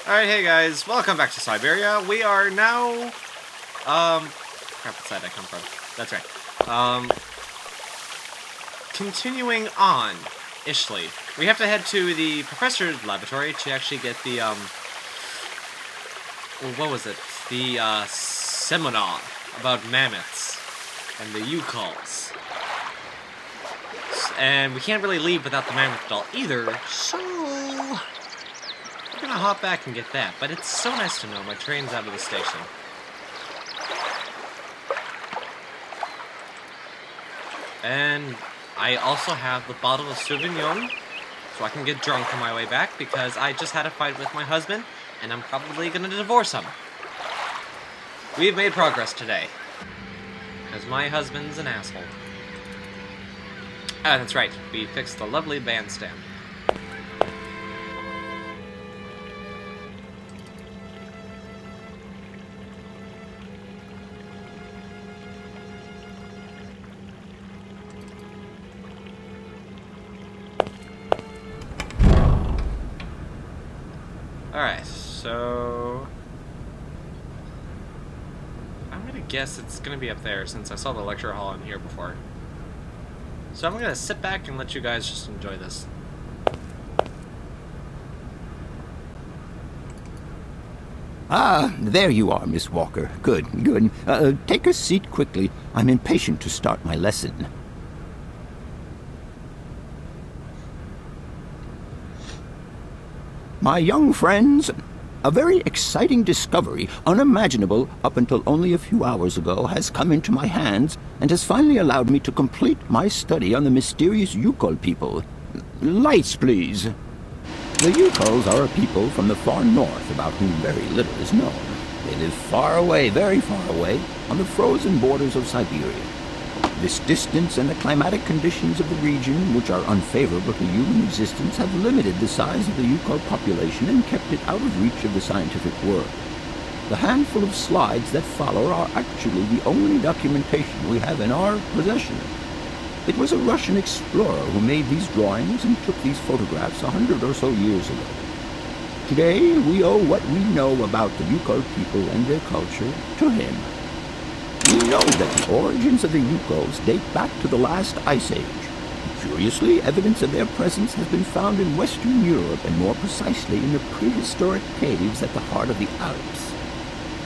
Alright, hey guys, welcome back to Syberia. We are now, crap, what side I come from? That's right. Continuing on, Ishly. We have to head to the professor's laboratory to actually get the, what was it? The, seminar about mammoths and the Yukuls. And we can't really leave without the mammoth doll either, so we're gonna hop back and get that. But it's so nice to know my train's out of the station. And I also have the bottle of Sauvignon, so I can get drunk on my way back, because I just had a fight with my husband, and I'm probably gonna divorce him. We've made progress today, because my husband's an asshole. Ah, that's right, we fixed the lovely bandstand. Alright, so I'm gonna guess it's gonna be up there since I saw the lecture hall in here before. So I'm gonna sit back and let you guys just enjoy this. Ah, there you are, Miss Walker. Good, good. Take a seat quickly. I'm impatient to start my lesson. My young friends, a very exciting discovery, unimaginable up until only a few hours ago, has come into my hands and has finally allowed me to complete my study on the mysterious Yukol people. Lights, please. The Yukols are a people from the far north about whom very little is known. They live far away, very far away, on the frozen borders of Syberia. This distance and the climatic conditions of the region, which are unfavorable to human existence, have limited the size of the Yukol population and kept it out of reach of the scientific world. The handful of slides that follow are actually the only documentation we have in our possession. It was a Russian explorer who made these drawings and took these photographs 100 or so years ago. Today, we owe what we know about the Yukol people and their culture to him. We know that the origins of the Yukols date back to the last ice age. Curiously, evidence of their presence has been found in Western Europe, and more precisely in the prehistoric caves at the heart of the Alps.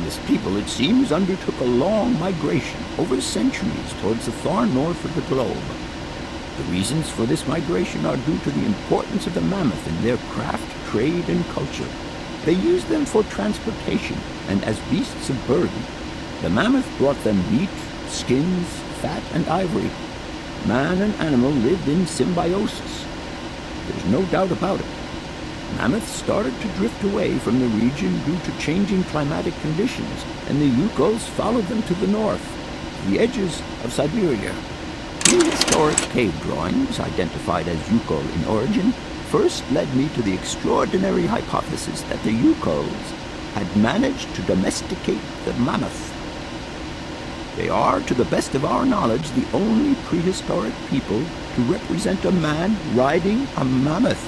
This people, it seems, undertook a long migration over centuries towards the far north of the globe. The reasons for this migration are due to the importance of the mammoth in their craft, trade, and culture. They used them for transportation and as beasts of burden. The mammoth brought them meat, skins, fat, and ivory. Man and animal lived in symbiosis. There's no doubt about it. Mammoths started to drift away from the region due to changing climatic conditions, and the Yukols followed them to the north, to the edges of Syberia. Prehistoric cave drawings, identified as Yukol in origin, first led me to the extraordinary hypothesis that the Yukols had managed to domesticate the mammoth. They are, to the best of our knowledge, the only prehistoric people to represent a man riding a mammoth.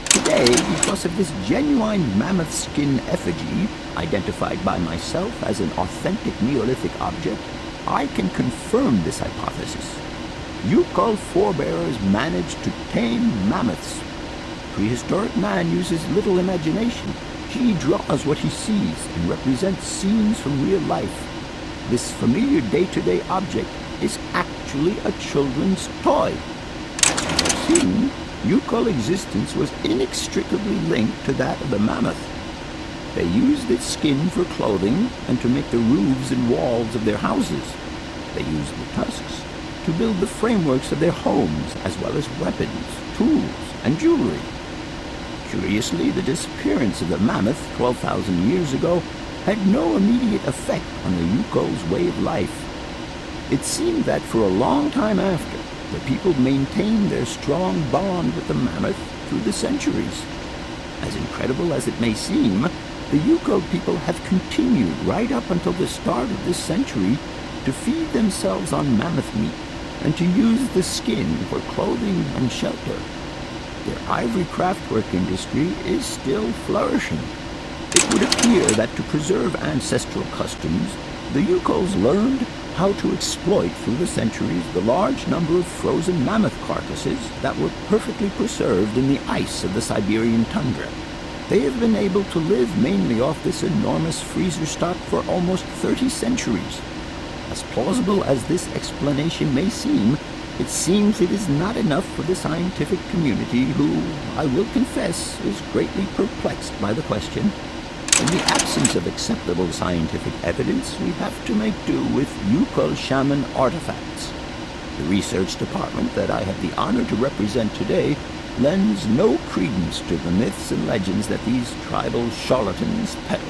Today, because of this genuine mammoth skin effigy, identified by myself as an authentic Neolithic object, I can confirm this hypothesis. Yukol forebears managed to tame mammoths. Prehistoric man uses little imagination. He draws what he sees and represents scenes from real life. This familiar day-to-day object is actually a children's toy. As you have seen, Yukol existence was inextricably linked to that of the mammoth. They used its skin for clothing and to make the roofs and walls of their houses. They used the tusks to build the frameworks of their homes, as well as weapons, tools, and jewelry. Curiously, the disappearance of the mammoth 12,000 years ago had no immediate effect on the Yukol's way of life. It seemed that for a long time after, the people maintained their strong bond with the mammoth through the centuries. As incredible as it may seem, the Yukol people have continued right up until the start of this century to feed themselves on mammoth meat and to use the skin for clothing and shelter. Their ivory craftwork industry is still flourishing. It would appear that to preserve ancestral customs, the Yukols learned how to exploit through the centuries the large number of frozen mammoth carcasses that were perfectly preserved in the ice of the Siberian tundra. They have been able to live mainly off this enormous freezer stock for almost 30 centuries. As plausible as this explanation may seem, it seems it is not enough for the scientific community who, I will confess, is greatly perplexed by the question. In the absence of acceptable scientific evidence, we have to make do with Yukol shaman artifacts. The research department that I have the honor to represent today lends no credence to the myths and legends that these tribal charlatans peddle.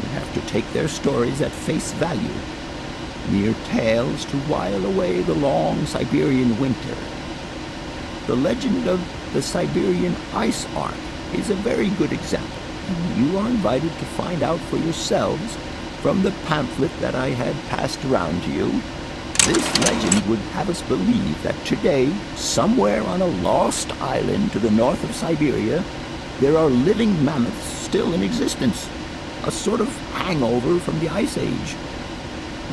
We have to take their stories at face value, mere tales to while away the long Siberian winter. The legend of the Siberian Ice Ark is a very good example. You are invited to find out for yourselves from the pamphlet that I had passed around to you. This legend would have us believe that today, somewhere on a lost island to the north of Syberia, there are living mammoths still in existence, a sort of hangover from the Ice Age.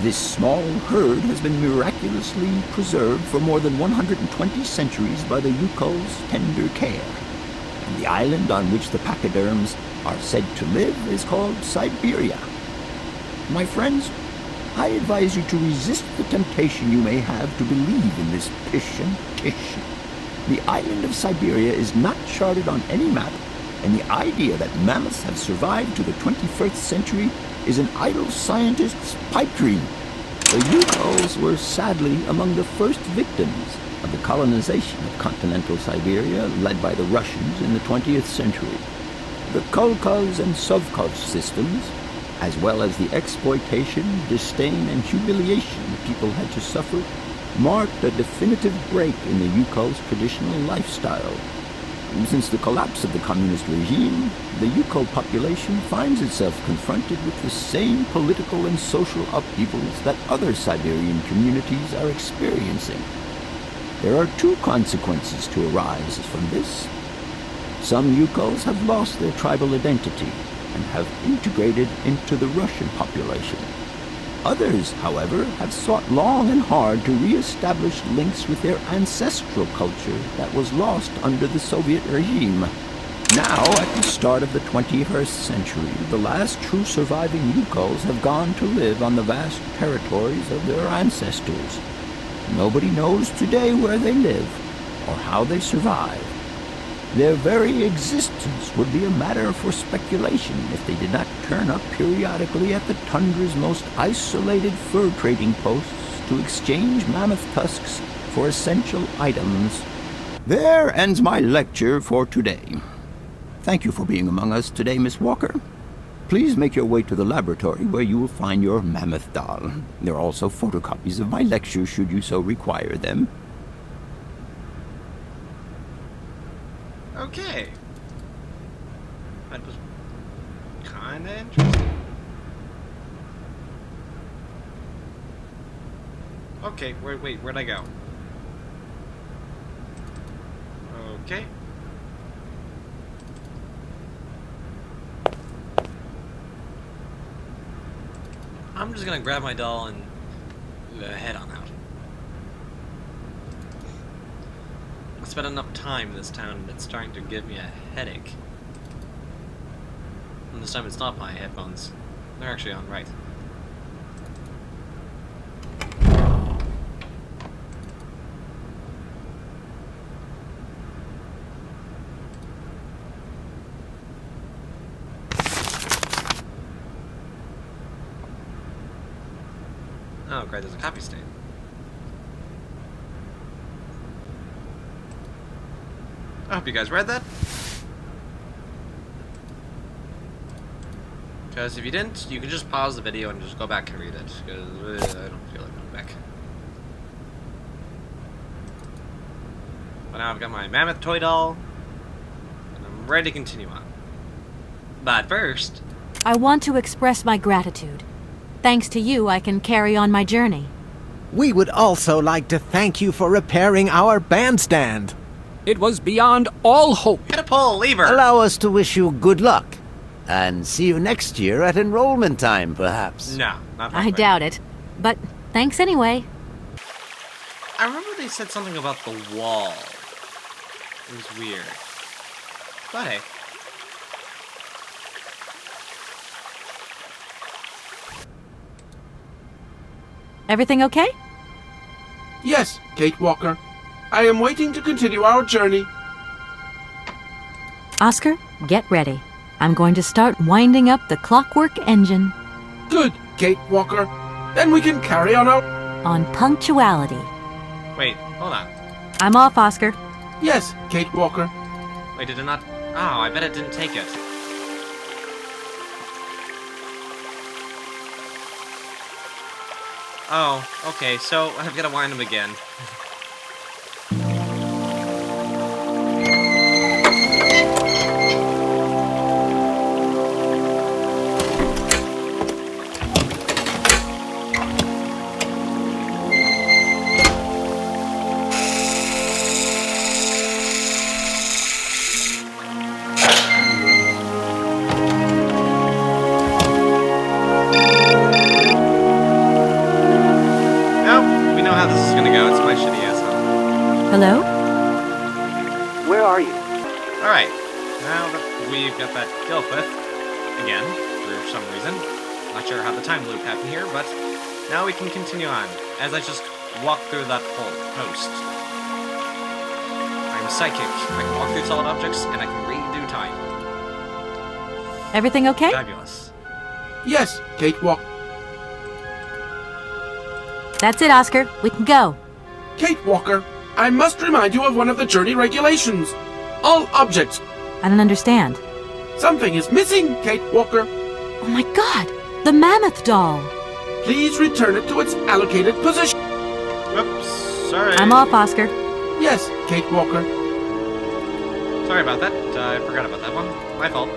This small herd has been miraculously preserved for more than 120 centuries by the Yukol's tender care. And the island on which the pachyderms are said to live is called Syberia. My friends, I advise you to resist the temptation you may have to believe in this pish and tish. The island of Syberia is not charted on any map, and the idea that mammoths have survived to the 21st century is an idle scientist's pipe dream. The Yukols were sadly among the first victims of the colonization of continental Siberia led by the Russians in the 20th century. The Kolkhoz and Sovkhoz systems, as well as the exploitation, disdain, and humiliation the people had to suffer, marked a definitive break in the Yukol's traditional lifestyle. Since the collapse of the communist regime, the Yukol population finds itself confronted with the same political and social upheavals that other Siberian communities are experiencing. There are two consequences to arise from this. Some Yukols have lost their tribal identity and have integrated into the Russian population. Others, however, have sought long and hard to re-establish links with their ancestral culture that was lost under the Soviet regime. Now, at the start of the 21st century, the last true surviving Yukols have gone to live on the vast territories of their ancestors. Nobody knows today where they live or how they survive. Their very existence would be a matter for speculation if they did not turn up periodically at the tundra's most isolated fur trading posts to exchange mammoth tusks for essential items. There ends my lecture for today. Thank you for being among us today, Miss Walker. Please make your way to the laboratory where you will find your mammoth doll. There are also photocopies of my lectures should you so require them. Okay. That was kinda interesting. Okay, wait, where'd I go? Okay. I'm just gonna grab my doll and head on out. I spent enough time in this town and it's starting to give me a headache. And this time it's not my headphones. They're actually on right. Oh great, there's a copy stain. I hope you guys read that. Because if you didn't, you can just pause the video and just go back and read it. Because I don't feel like going back. But now I've got my mammoth toy doll. And I'm ready to continue on. But first, I want to express my gratitude. Thanks to you, I can carry on my journey. We would also like to thank you for repairing our bandstand. It was beyond all hope. hit a pull lever. Allow us to wish you good luck. And see you next year at enrollment time, perhaps. No, not that I quick. doubt it. But thanks anyway. I remember they said something about the wall. It was weird. But hey. Everything okay? Yes, Kate Walker. I am waiting to continue our journey. Oscar, get ready. I'm going to start winding up the clockwork engine. Good, Kate Walker. Then we can carry on our... On punctuality. Wait, hold on. I'm off, Oscar. Yes, Kate Walker. Wait, did it not... Oh, I bet it didn't take it. Oh, okay, so I've got to wind them again. Nope, we know how this is gonna go. It's my shitty ass home. Hello? Where are you? Alright, now that we've got that dealt with, again, for some reason, not sure how the time loop happened here, but now we can continue on, as I just walk through that post. I'm psychic. I can walk through solid objects, and I can redo time. Everything okay? Fabulous. Yes, Kate Walker. That's it, Oscar. We can go. Kate Walker, I must remind you of one of the journey regulations. All objects. I don't understand. Something is missing, Kate Walker. Oh my god! The mammoth doll! Please return it to its allocated position. Whoops, sorry. I'm off, Oscar. Yes, Kate Walker. Sorry about that. I forgot about that one. My fault.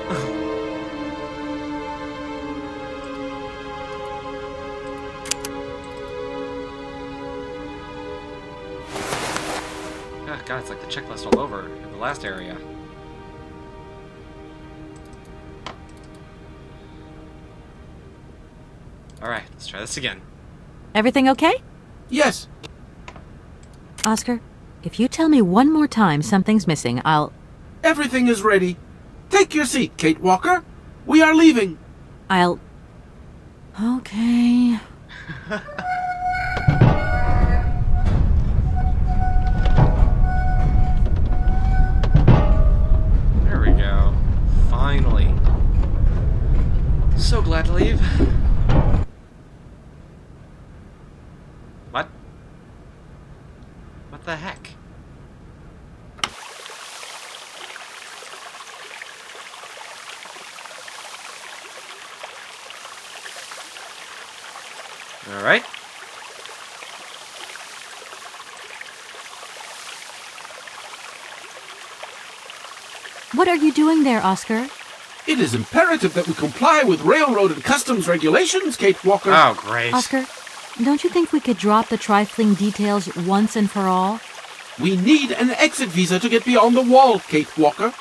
Oh, God, it's like the checklist all over in the last area. Alright, let's try this again. Everything okay? Yes. Oscar, if you tell me one more time something's missing, I'll... Everything is ready. Take your seat, Kate Walker. We are leaving. Okay... There we go. Finally. So glad to leave. What? What the heck? Alright. What are you doing there, Oscar? It is imperative that we comply with railroad and customs regulations, Kate Walker. Oh, great. Oscar, don't you think we could drop the trifling details once and for all? We need an exit visa to get beyond the wall, Kate Walker.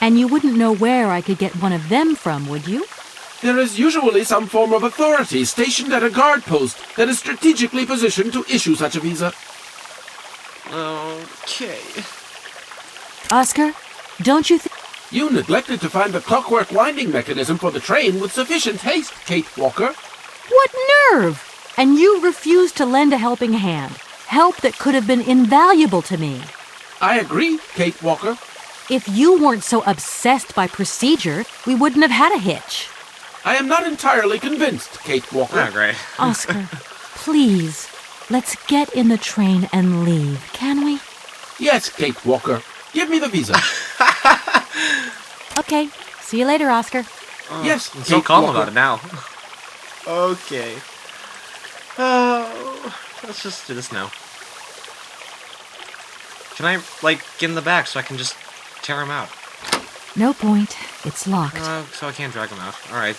And you wouldn't know where I could get one of them from, would you? There is usually some form of authority stationed at a guard post that is strategically positioned to issue such a visa. Okay. Oscar, don't you think... You neglected to find the clockwork winding mechanism for the train with sufficient haste, Kate Walker. What nerve! And you refused to lend a helping hand. Help that could have been invaluable to me. I agree, Kate Walker. If you weren't so obsessed by procedure, we wouldn't have had a hitch. I am not entirely convinced, Kate Walker. Oh, great. Oscar, please, let's get in the train and leave, can we? Yes, Kate Walker. Give me the visa. Okay, see you later, Oscar. Yes, I'm Kate so calm Walker. about it now. Okay. Oh, let's just do this now. Can I, like, get in the back so I can just tear him out? No point. It's locked. So I can't drag him out. Alright.